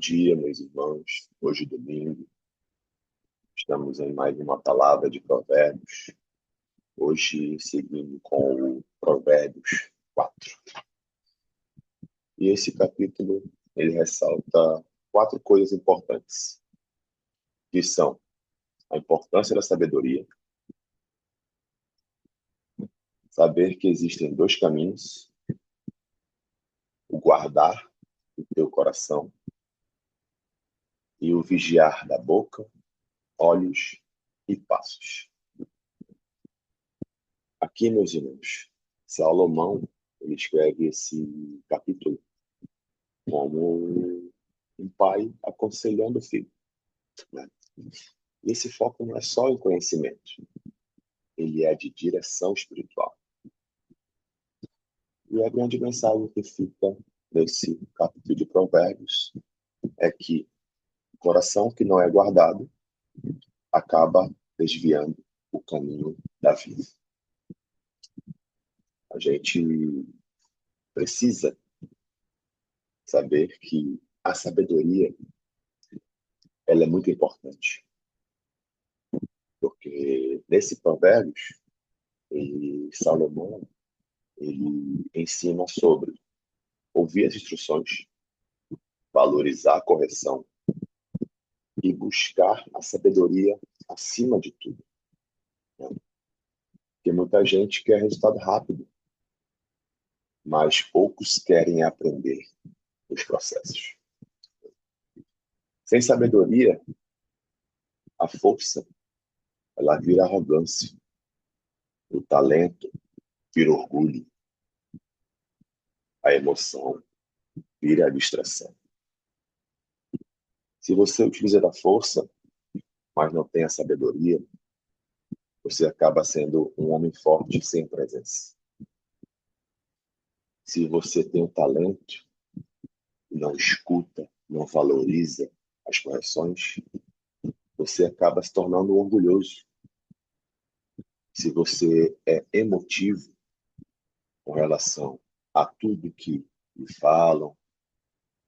dia, meus irmãos. Hoje, domingo, estamos em mais uma palavra de Provérbios. Hoje, seguindo com o Provérbios 4. E esse capítulo, ele ressalta 4 coisas importantes, que são a importância da sabedoria, saber que existem 2 caminhos, o guardar do teu coração e o vigiar da boca, olhos e passos. Aqui, meus irmãos, Salomão, ele escreve esse capítulo como um pai aconselhando o filho, né? E esse foco não é só em conhecimento, ele é de direção espiritual. E a grande mensagem que fica nesse capítulo de Provérbios é que o coração que não é guardado acaba desviando o caminho da vida. A gente precisa saber que a sabedoria ela é muito importante, porque nesse Provérbios, Salomão ele ensina sobre ouvir as instruções, valorizar a correção e buscar a sabedoria acima de tudo, né? Porque muita gente quer resultado rápido, mas poucos querem aprender os processos. Sem sabedoria, a força ela vira arrogância, o talento vira orgulho, a emoção vira a distração. Se você utiliza da força, mas não tem a sabedoria, você acaba sendo um homem forte sem presença. Se você tem o talento, não escuta, não valoriza as correções, você acaba se tornando orgulhoso. Se você é emotivo com relação a tudo que lhe falam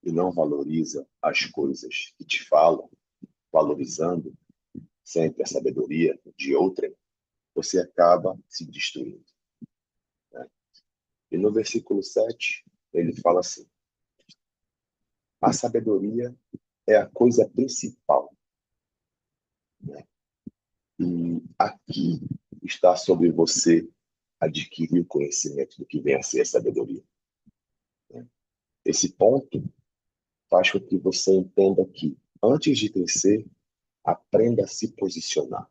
e não valoriza as coisas que te falam, valorizando sempre a sabedoria de outrem, você acaba se destruindo, né? E no versículo 7, ele fala assim: a sabedoria é a coisa principal, né? E aqui está sobre você adquirir o conhecimento do que vem a ser a sabedoria, né? Esse ponto faz com que você entenda que, antes de crescer, aprenda a se posicionar.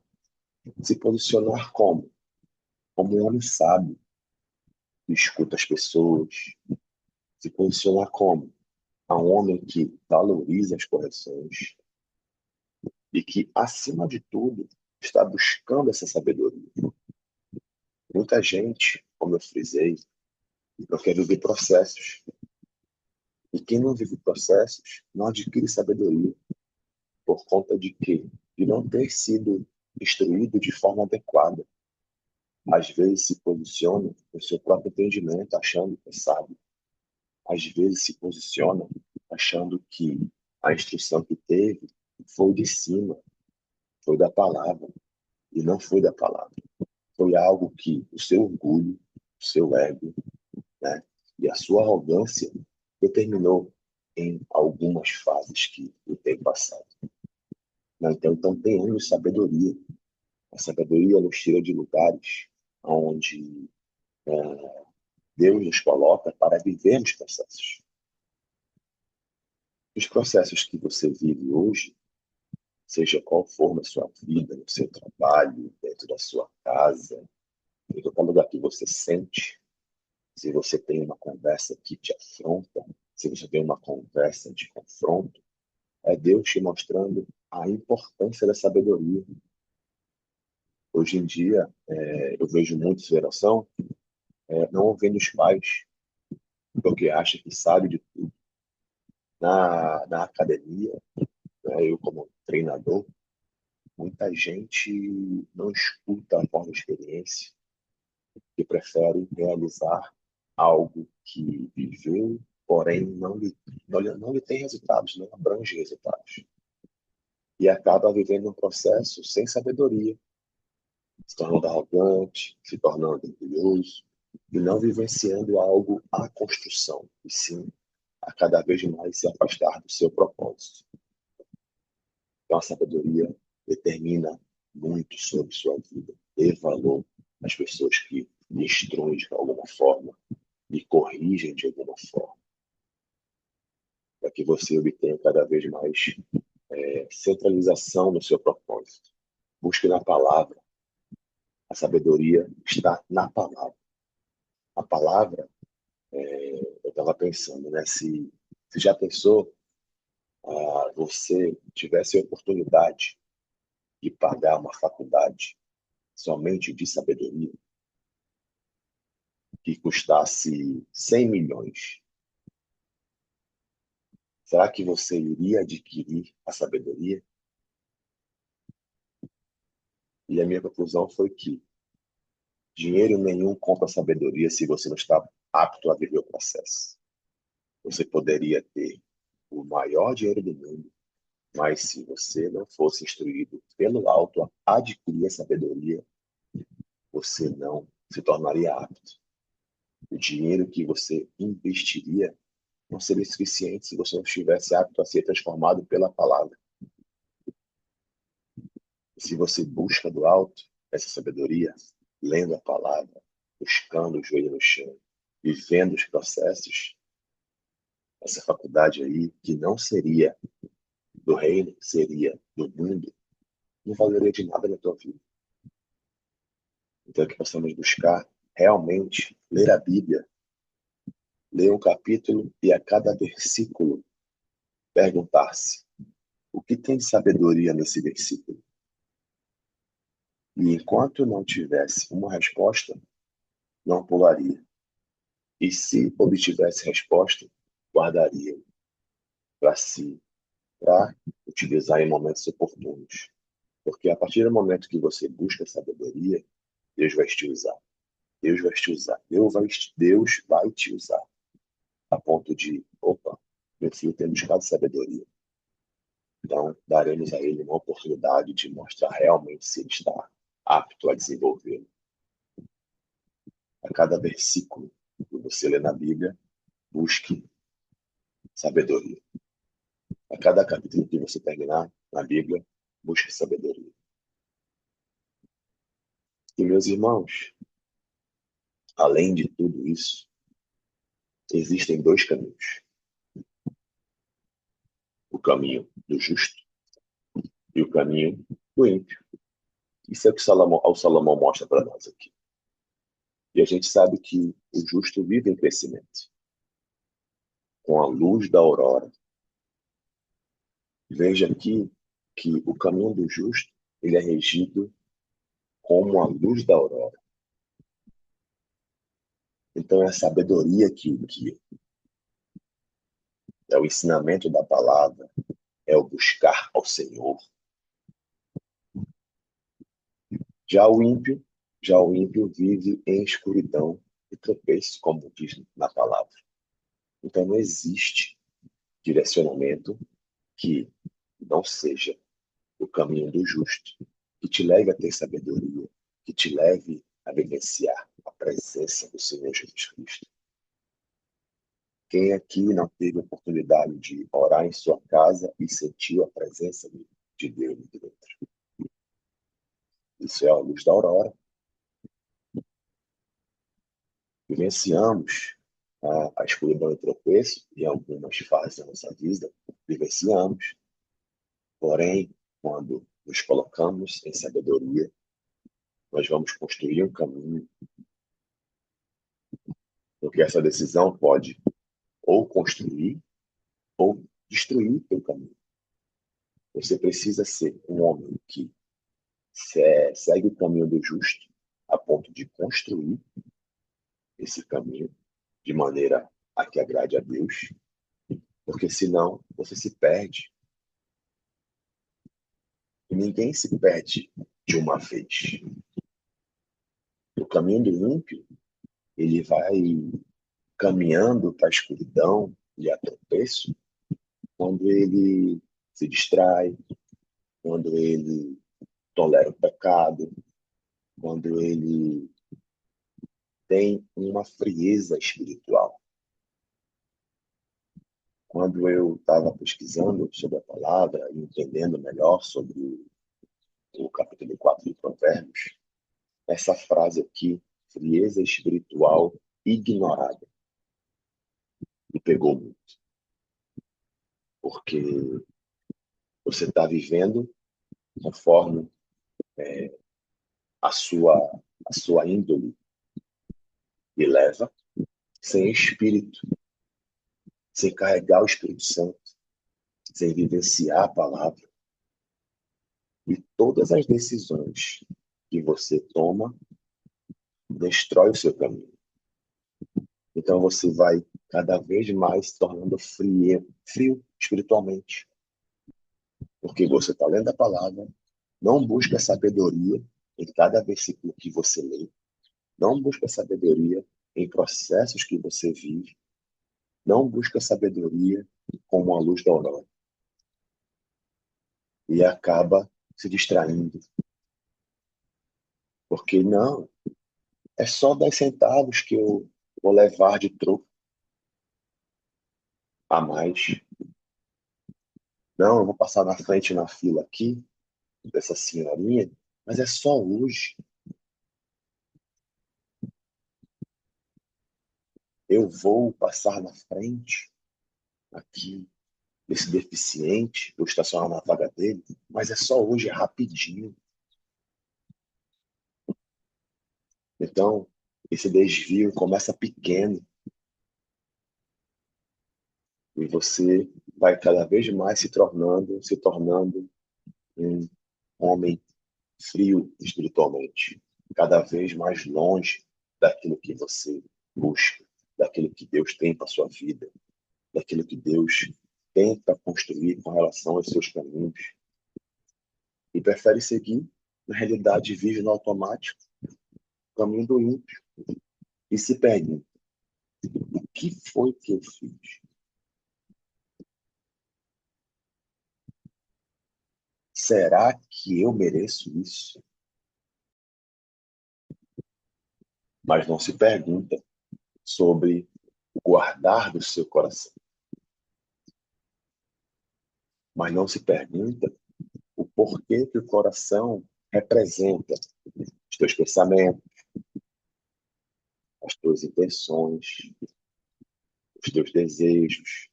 Se posicionar como? Como um homem sábio, que escuta as pessoas. Se posicionar como? A um homem que valoriza as correções e que, acima de tudo, está buscando essa sabedoria. Muita gente, como eu frisei, não quer viver processos. E quem não vive processos não adquire sabedoria por conta de quê? De não ter sido instruído de forma adequada. Às vezes se posiciona no seu próprio entendimento, achando que sabe. Às vezes se posiciona achando que a instrução que teve foi de cima, foi da palavra, e não foi da palavra. Foi algo que o seu orgulho, o seu ego, né, e a sua arrogância determinou em algumas fases que eu tenho passado. Então tenhamos sabedoria. A sabedoria nos tira de lugares onde Deus nos coloca para vivermos processos. Os processos que você vive hoje, seja qual for na sua vida, no seu trabalho, dentro da sua casa, em qualquer lugar que você sente, se você tem uma conversa que te afronta, se você tem uma conversa de confronto, é Deus te mostrando a importância da sabedoria. Hoje em dia, eu vejo muita geração não ouvindo os pais, porque acha que sabe de tudo. Na academia, né, eu como treinador, muita gente não escuta a forma de experiência e prefere realizar algo que viveu porém não lhe tem resultados, não abrange resultados. E acaba vivendo um processo sem sabedoria, se tornando arrogante, se tornando orgulhoso, e não vivenciando algo à construção, e sim a cada vez mais se afastar do seu propósito. Então, a sabedoria determina muito sobre sua vida, dê valor às pessoas que lhe instruem de alguma forma, lhe corrigem de alguma forma, para que você obtenha cada vez mais centralização no seu propósito. Busque na palavra. A sabedoria está na palavra. A palavra, eu estava pensando, né? Se já pensou, você tivesse a oportunidade de pagar uma faculdade somente de sabedoria, que custasse 100 milhões, será que você iria adquirir a sabedoria? E a minha conclusão foi que dinheiro nenhum compra sabedoria se você não está apto a viver o processo. Você poderia ter o maior dinheiro do mundo, mas se você não fosse instruído pelo alto a adquirir a sabedoria, você não se tornaria apto. O dinheiro que você investiria não seria suficiente se você não estivesse apto a ser transformado pela palavra. Se você busca do alto essa sabedoria, lendo a palavra, buscando o joelho no chão, vivendo os processos, essa faculdade aí, que não seria do reino, seria do mundo, não valeria de nada na tua vida. Então, que possamos buscar realmente ler a Bíblia, ler um capítulo e a cada versículo perguntar-se: o que tem de sabedoria nesse versículo? E enquanto não tivesse uma resposta, não pularia. E se obtivesse resposta, guardaria para si, para utilizar em momentos oportunos. Porque a partir do momento que você busca sabedoria, Deus vai te usar. Deus vai te usar. Deus vai te usar. A ponto de, opa, meu filho tem buscado sabedoria. Então, daremos a ele uma oportunidade de mostrar realmente se ele está apto a desenvolvê-lo. A cada versículo que você lê na Bíblia, busque sabedoria. A cada capítulo que você terminar na Bíblia, busque sabedoria. E, meus irmãos, além de tudo isso, existem dois caminhos. O caminho do justo e o caminho do ímpio. Isso é o que Salomão mostra para nós aqui. E a gente sabe que o justo vive em crescimento. Com a luz da aurora. Veja aqui que o caminho do justo ele é regido como a luz da aurora. Então é a sabedoria que o guia. É o ensinamento da palavra. É o buscar ao Senhor. Já o ímpio vive em escuridão e tropeço, como diz na palavra. Então não existe direcionamento que não seja o caminho do justo, que te leve a ter sabedoria, que te leve a vivenciar a presença do Senhor Jesus Cristo. Quem aqui não teve a oportunidade de orar em sua casa e sentiu a presença de Deus dentro? Isso é a luz da aurora. Vivenciamos a escuridão e tropeço em algumas fases da nossa vida, vivenciamos. Porém, quando nos colocamos em sabedoria, nós vamos construir um caminho, porque essa decisão pode ou construir ou destruir o teu caminho. Você precisa ser um homem que segue o caminho do justo a ponto de construir esse caminho de maneira a que agrade a Deus, porque senão você se perde. E ninguém se perde de uma vez. O caminho do ímpio, ele vai caminhando para a escuridão, e a tropeço quando ele se distrai, quando ele tolera o pecado, quando ele tem uma frieza espiritual. Quando eu estava pesquisando sobre a palavra e entendendo melhor sobre o capítulo 4 de Provérbios, essa frase aqui, frieza espiritual ignorada, me pegou muito, porque você está vivendo conforme a sua, a sua índole lhe leva, sem espírito, sem carregar o Espírito Santo, sem vivenciar a palavra. E todas as decisões que você toma destrói o seu caminho. Então você vai cada vez mais se tornando frio espiritualmente. Porque você está lendo a palavra, não busca sabedoria em cada versículo que você lê, não busca sabedoria em processos que você vive, não busca sabedoria como a luz da aurora. E acaba se distraindo. Porque não, é só 10 centavos que eu vou levar de troco a mais. Não, eu vou passar na frente na fila aqui, dessa senhorinha, mas é só hoje. Eu vou passar na frente aqui desse deficiente, vou estacionar na vaga dele, mas é só hoje, é rapidinho. Então, esse desvio começa pequeno e você vai cada vez mais se tornando um homem frio espiritualmente, cada vez mais longe daquilo que você busca, daquilo que Deus tem para sua vida, daquilo que Deus tenta construir com relação aos seus caminhos. E prefere seguir, na realidade, vive no automático, caminho do ímpio, e se pergunta: o que foi que eu fiz? Será que eu mereço isso? Mas não se pergunta sobre o guardar do seu coração. Mas não se pergunta o porquê que o coração representa os teus pensamentos, as tuas intenções, os teus desejos,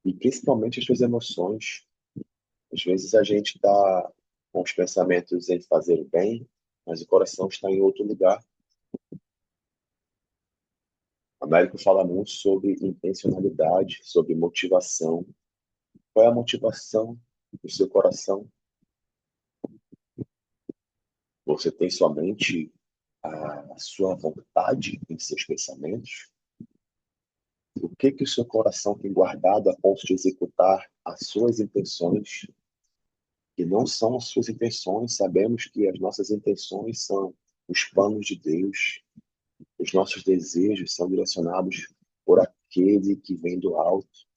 e principalmente as tuas emoções. Às vezes a gente está com os pensamentos em fazer o bem, mas o coração está em outro lugar. A Américo fala muito sobre intencionalidade, sobre motivação. Qual é a motivação do seu coração? Você tem somente a sua vontade em seus pensamentos? O que que o seu coração tem guardado a ponto de executar as suas intenções, que não são as suas intenções? Sabemos que as nossas intenções são os planos de Deus, os nossos desejos são direcionados por aquele que vem do alto.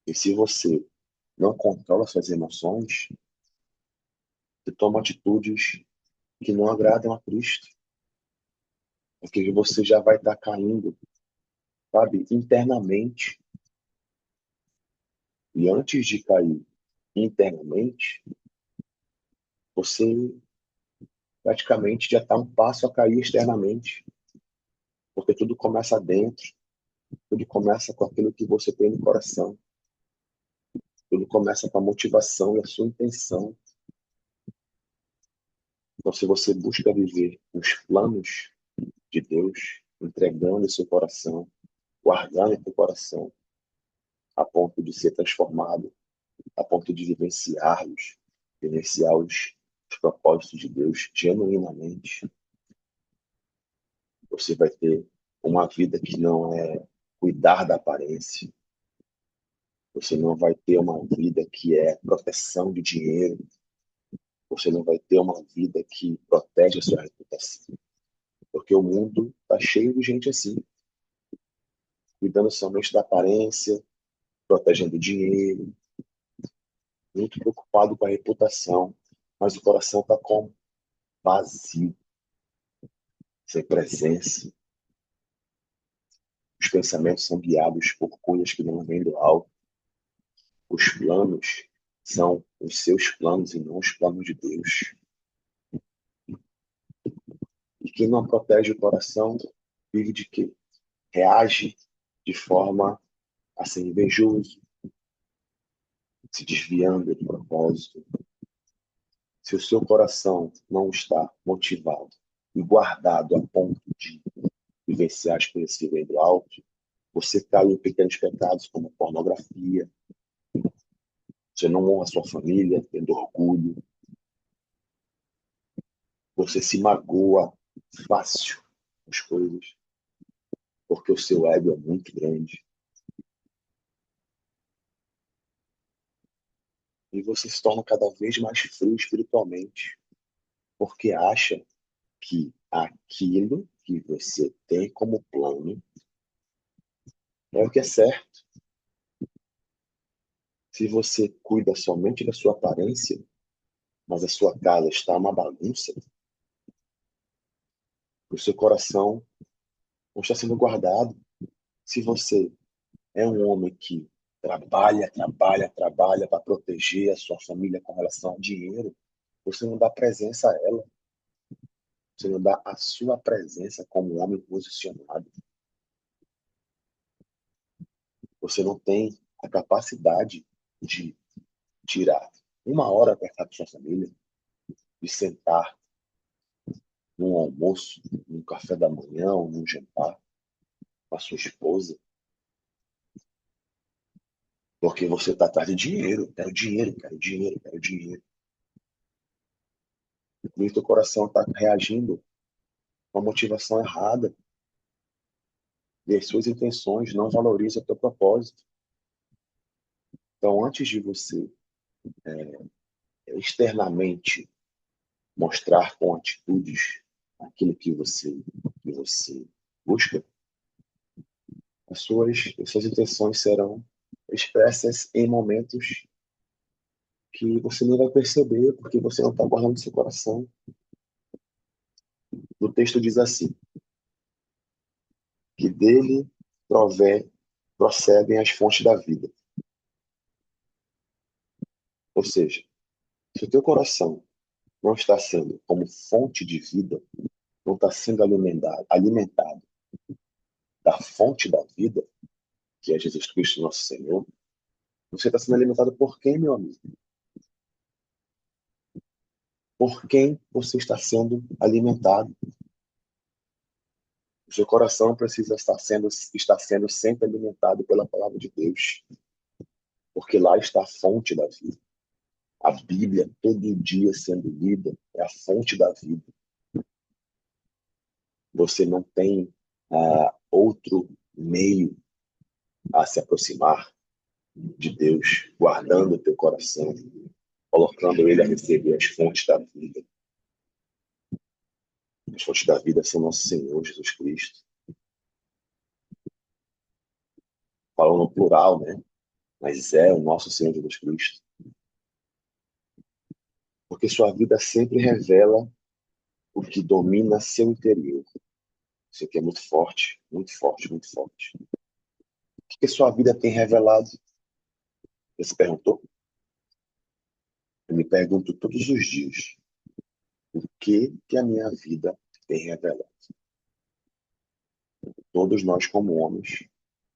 E se você não controla suas emoções, você toma atitudes que não agradam a Cristo, porque você já vai estar caindo, sabe, internamente. E antes de cair internamente, você praticamente já está um passo a cair externamente, porque tudo começa dentro, tudo começa com aquilo que você tem no coração, tudo começa com a motivação e a sua intenção. Então, se você busca viver os planos de Deus, entregando o seu coração, guardando o seu coração, a ponto de ser transformado, a ponto de vivenciar os propósitos de Deus genuinamente, você vai ter uma vida que não é cuidar da aparência, você não vai ter uma vida que é proteção de dinheiro, você não vai ter uma vida que protege a sua reputação. Porque o mundo está cheio de gente assim, cuidando somente da aparência, protegendo o dinheiro, muito preocupado com a reputação, mas o coração está como vazio, sem presença. Os pensamentos são guiados por coisas que não vêm do alto. Os planos são os seus planos e não os planos de Deus. E quem não protege o coração vive de quê? Reage de forma a ser invejoso, se desviando do propósito. Se o seu coração não está motivado e guardado a ponto de vivenciar as coisas que vêm do alto, você cai em pequenos pecados como pornografia, você não honra sua família, tendo orgulho, você se magoa fácil com as coisas, porque o seu ego é muito grande. E você se torna cada vez mais frio espiritualmente, porque acha que aquilo que você tem como plano é o que é certo. Se você cuida somente da sua aparência, mas a sua casa está uma bagunça, o seu coração não está sendo guardado. Se você é um homem que trabalha para proteger a sua família com relação ao dinheiro, você não dá presença a ela. Você não dá a sua presença como um homem posicionado. Você não tem a capacidade de tirar uma hora para estar com sua família, de sentar num almoço, num café da manhã ou num jantar com a sua esposa, porque você está atrás de dinheiro. Quero dinheiro, quero dinheiro, quero dinheiro. E o teu coração está reagindo com a motivação errada. E as suas intenções não valorizam o teu propósito. Então, antes de você externamente mostrar com atitudes aquilo que você busca, as suas intenções serão expressas em momentos que você não vai perceber, porque você não está guardando seu coração. O texto diz assim, que dele procedem as fontes da vida. Ou seja, se o teu coração não está sendo como fonte de vida, não está sendo alimentado da fonte da vida, que é Jesus Cristo, nosso Senhor, você está sendo alimentado por quem, meu amigo? Por quem você está sendo alimentado? O seu coração precisa estar sendo sempre alimentado pela palavra de Deus, porque lá está a fonte da vida. A Bíblia, todo dia sendo lida, é a fonte da vida. Você não tem outro meio a se aproximar de Deus, guardando o teu coração, colocando ele a receber as fontes da vida. As fontes da vida são nosso Senhor Jesus Cristo. Falando no plural, né? Mas é o nosso Senhor Jesus Cristo. Porque sua vida sempre revela o que domina seu interior. Isso aqui é muito forte, muito forte, muito forte. O que sua vida tem revelado? Você se perguntou? Eu me pergunto todos os dias. O que a minha vida tem revelado? Todos nós, como homens,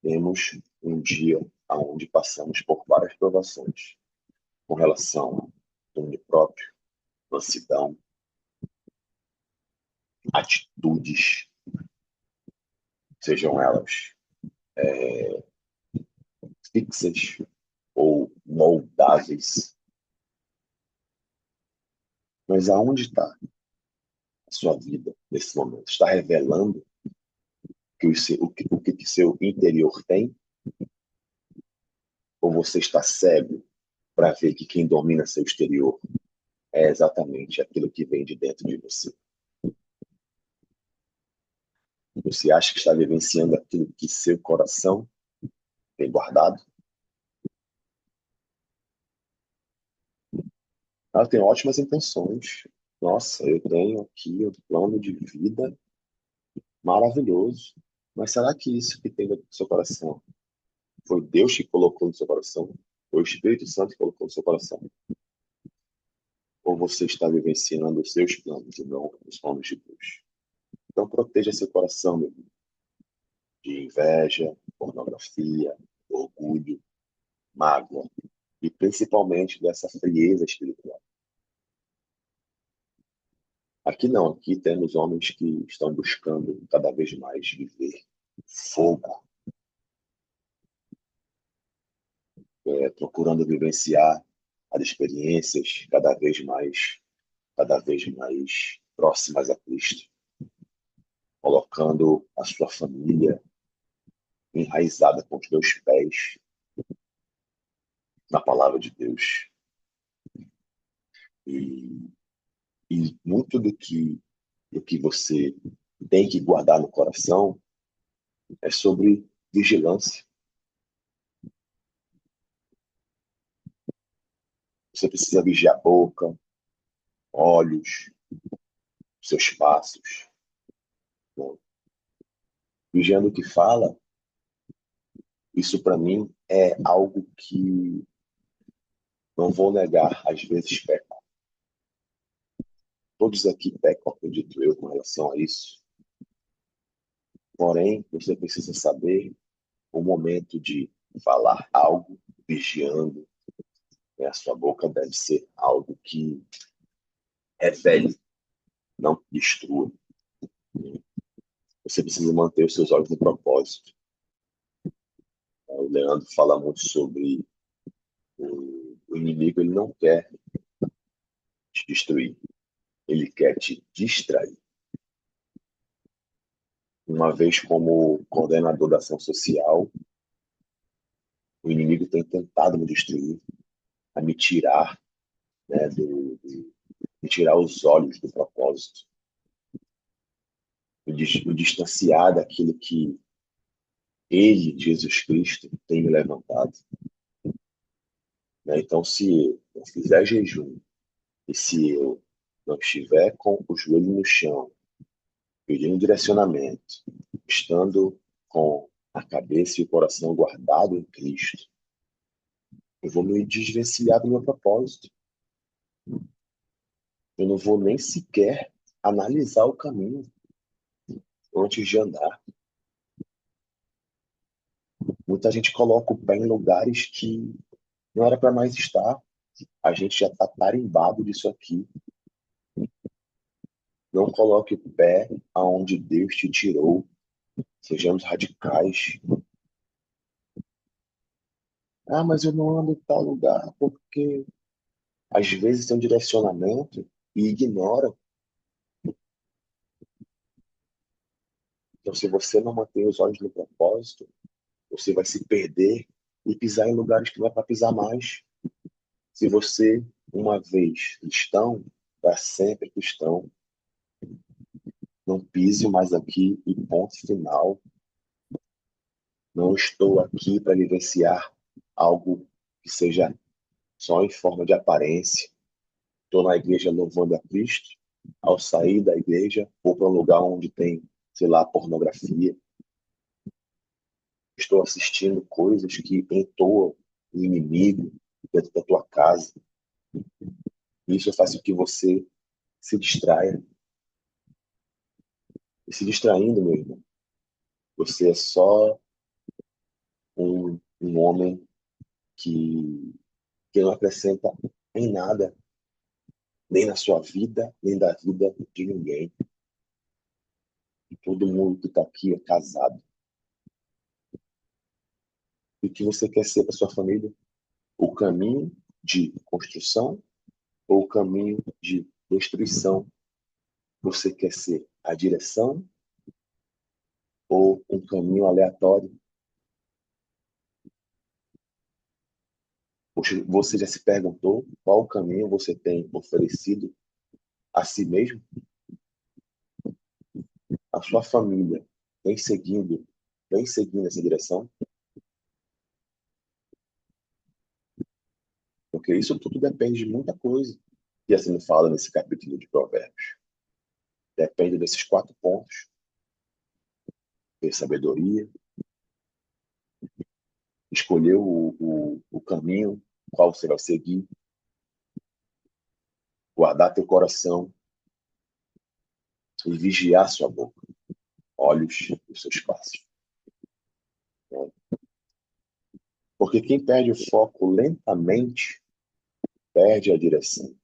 temos um dia onde passamos por várias provações com relação ao domínio próprio, mansidão, atitudes, sejam elas fixas ou moldáveis. Mas aonde está a sua vida nesse momento? Está revelando o que seu interior tem? Ou você está cego para ver que quem domina seu exterior é exatamente aquilo que vem de dentro de você? Você acha que está vivenciando aquilo que seu coração tem guardado? Ela tem ótimas intenções. Nossa, eu tenho aqui um plano de vida maravilhoso. Mas será que isso que tem no seu coração foi Deus que colocou no seu coração? Foi o Espírito Santo que colocou no seu coração? Ou você está vivenciando os seus planos e não os planos de Deus? Então proteja seu coração, meu irmão, de inveja, pornografia, orgulho, mágoa e principalmente dessa frieza espiritual. Aqui não, aqui temos homens que estão buscando cada vez mais viver fogo, procurando vivenciar as experiências cada vez mais próximas a Cristo, colocando a sua família enraizada com os teus pés na palavra de Deus. E, e muito do que você tem que guardar no coração é sobre vigilância. Você precisa vigiar a boca, olhos, seus passos. Né? Vigiando o que fala, isso para mim é algo que não vou negar, às vezes peco. Todos aqui pecam, acredito eu, com relação a isso. Porém, você precisa saber o momento de falar algo vigiando. Né? A sua boca deve ser algo que revele, não destrua. Você precisa manter os seus olhos no propósito. O Leandro fala muito sobre o inimigo, ele não quer te destruir, ele quer te distrair. Uma vez como coordenador da ação social, o inimigo tem tentado me destruir, a me tirar, né, me tirar os olhos do propósito, me distanciar daquilo que ele, Jesus Cristo, tem me levantado. Né? Então, se eu fizer jejum e se eu não estiver com o joelho no chão, pedindo direcionamento, estando com a cabeça e o coração guardado em Cristo, eu vou me desvencilhar do meu propósito. Eu não vou nem sequer analisar o caminho antes de andar. Muita gente coloca o pé em lugares que não era para mais estar. A gente já está tarimbado disso aqui. Não coloque o pé aonde Deus te tirou. Sejamos radicais. Ah, mas eu não ando em tal lugar porque às vezes tem um direcionamento e ignora. Então, se você não manter os olhos no propósito, você vai se perder e pisar em lugares que não é para pisar mais. Se você, uma vez cristão, para sempre cristão, não pise mais aqui e ponto final. Não estou aqui para vivenciar algo que seja só em forma de aparência. Estou na igreja louvando a Cristo. Ao sair da igreja, vou para um lugar onde tem, sei lá, pornografia. Estou assistindo coisas que entoam o inimigo dentro da tua casa. Isso faz com que você se distraia. E se distraindo, meu irmão, você é só um homem que não acrescenta em nada, nem na sua vida, nem da vida de ninguém. E todo mundo que está aqui é casado. E o que você quer ser para sua família? O caminho de construção ou o caminho de destruição? Você quer ser a direção ou um caminho aleatório? Você já se perguntou qual caminho você tem oferecido a si mesmo, a sua família? vem seguindo, vem seguindo essa direção, porque isso tudo depende de muita coisa. E assim fala nesse capítulo de Provérbios. Depende desses 4 pontos: ter sabedoria, escolher o caminho qual você vai seguir, guardar teu coração e vigiar sua boca, olhos os seus passos. Né? Porque quem perde o foco lentamente perde a direção.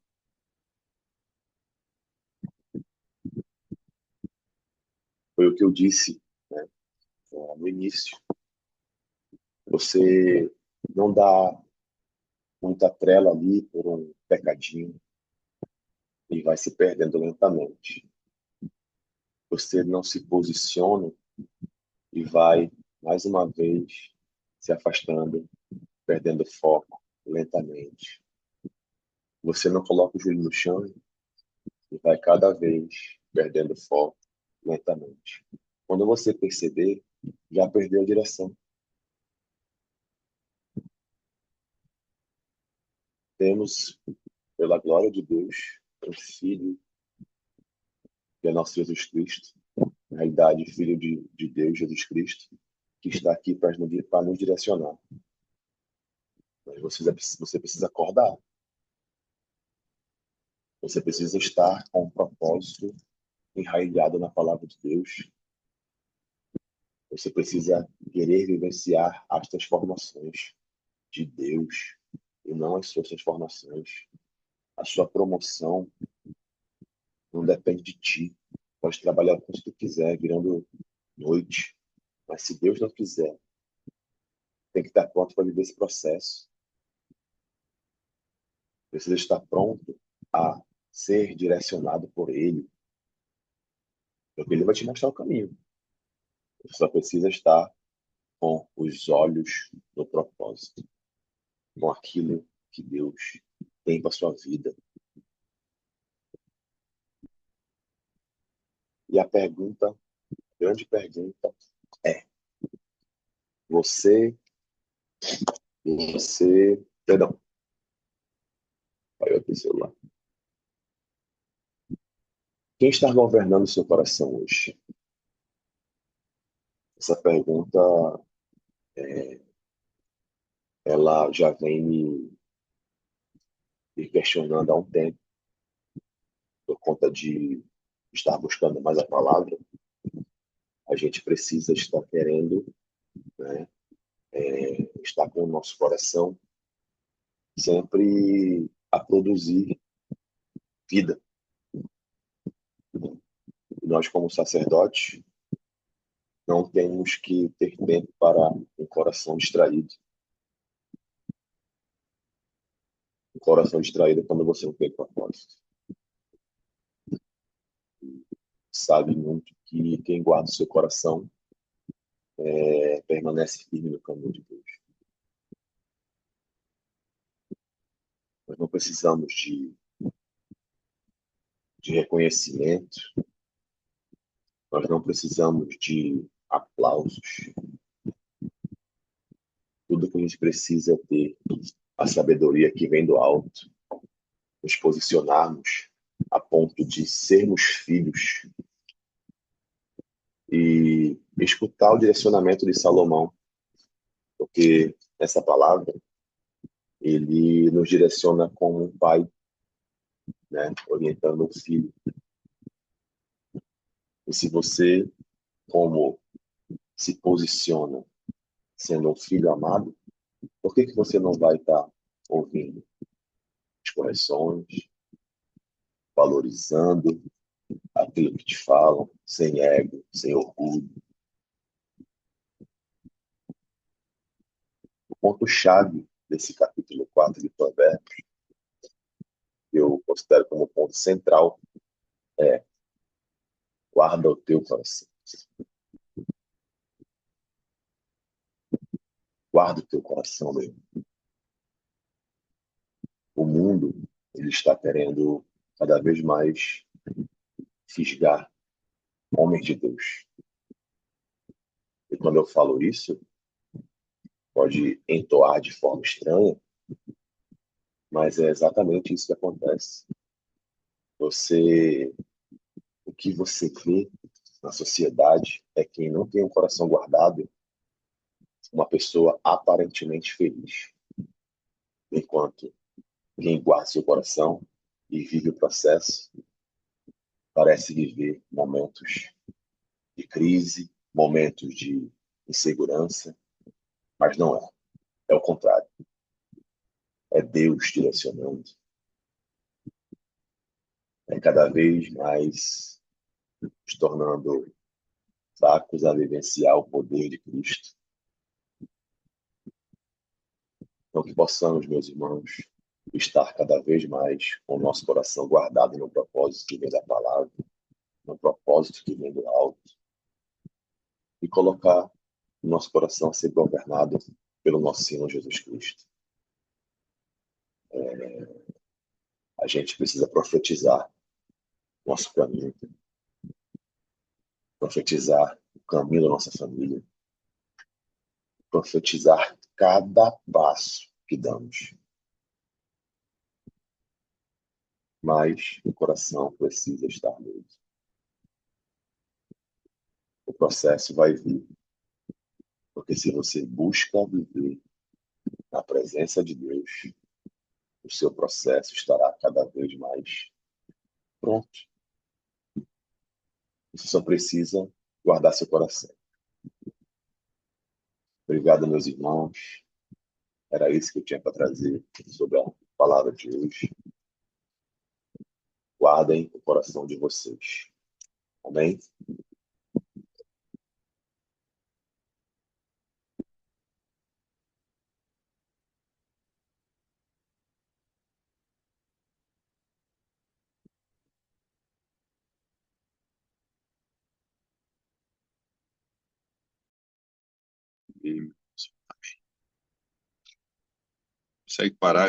Foi o que eu disse, né, no início. Você não dá muita trela ali por um pecadinho e vai se perdendo lentamente. Você não se posiciona e vai, mais uma vez, se afastando, perdendo foco lentamente. Você não coloca o joelho no chão e vai cada vez perdendo foco lentamente. Quando você perceber, já perdeu a direção. Temos, pela glória de Deus, um Filho, que é nosso Jesus Cristo, na realidade, Filho de Deus, Jesus Cristo, que está aqui para nos direcionar. Mas você precisa acordar. Você precisa estar com um propósito enraizado na palavra de Deus. Você precisa querer vivenciar as transformações de Deus e não as suas transformações. A sua promoção não depende de ti. Pode trabalhar quanto tu quiser, virando noite. Mas se Deus não quiser, tem que estar pronto para viver esse processo. Precisa estar pronto a ser direcionado por Ele, porque Ele vai te mostrar o caminho. Você só precisa estar com os olhos no propósito, com aquilo que Deus tem para sua vida. E a grande pergunta é: você, perdão, caiu aqui o celular. Quem está governando o seu coração hoje? Essa pergunta, ela já vem me questionando há um tempo, por conta de estar buscando mais a palavra. A gente precisa estar querendo, né, estar com o nosso coração sempre a produzir vida. E nós, como sacerdotes, não temos que ter tempo para um coração distraído. Um coração distraído é quando você não tem propósito. Sabe muito que quem guarda o seu coração permanece firme no caminho de Deus. Nós não precisamos de reconhecimento, nós não precisamos de aplausos. Tudo que a gente precisa é ter a sabedoria que vem do alto, nos posicionarmos a ponto de sermos filhos e escutar o direcionamento de Salomão, porque essa palavra ele nos direciona como um pai, né, orientando o filho. E se você, como se posiciona sendo um filho amado, por que você não vai estar ouvindo as correções, valorizando aquilo que te falam, sem ego, sem orgulho? O ponto-chave desse capítulo 4 de Provérbios, que eu considero como ponto central, é: guarda o teu coração. Guarda o teu coração, meu irmão. O mundo, ele está querendo cada vez mais fisgar homens de Deus. E quando eu falo isso, pode entoar de forma estranha, mas é exatamente isso que acontece. Você, o que você vê na sociedade é quem não tem um coração guardado, uma pessoa aparentemente feliz, enquanto quem guarda seu coração e vive o processo parece viver momentos de crise, momentos de insegurança, mas não é. É o contrário. É Deus direcionando. É cada vez mais nos tornando fracos a vivenciar o poder de Cristo. Então, que possamos, meus irmãos, estar cada vez mais com o nosso coração guardado no propósito que vem da palavra, no propósito que vem do alto, e colocar o nosso coração a ser governado pelo nosso Senhor Jesus Cristo. A gente precisa profetizar nosso caminho, profetizar o caminho da nossa família, profetizar cada passo que damos. Mas o coração precisa estar nele. O processo vai vir, porque se você busca viver na presença de Deus, o seu processo estará cada vez mais pronto. Você só precisa guardar seu coração. Obrigado, meus irmãos. Era isso que eu tinha para trazer sobre a palavra de hoje. Guardem o coração de vocês. Amém? E consegue parar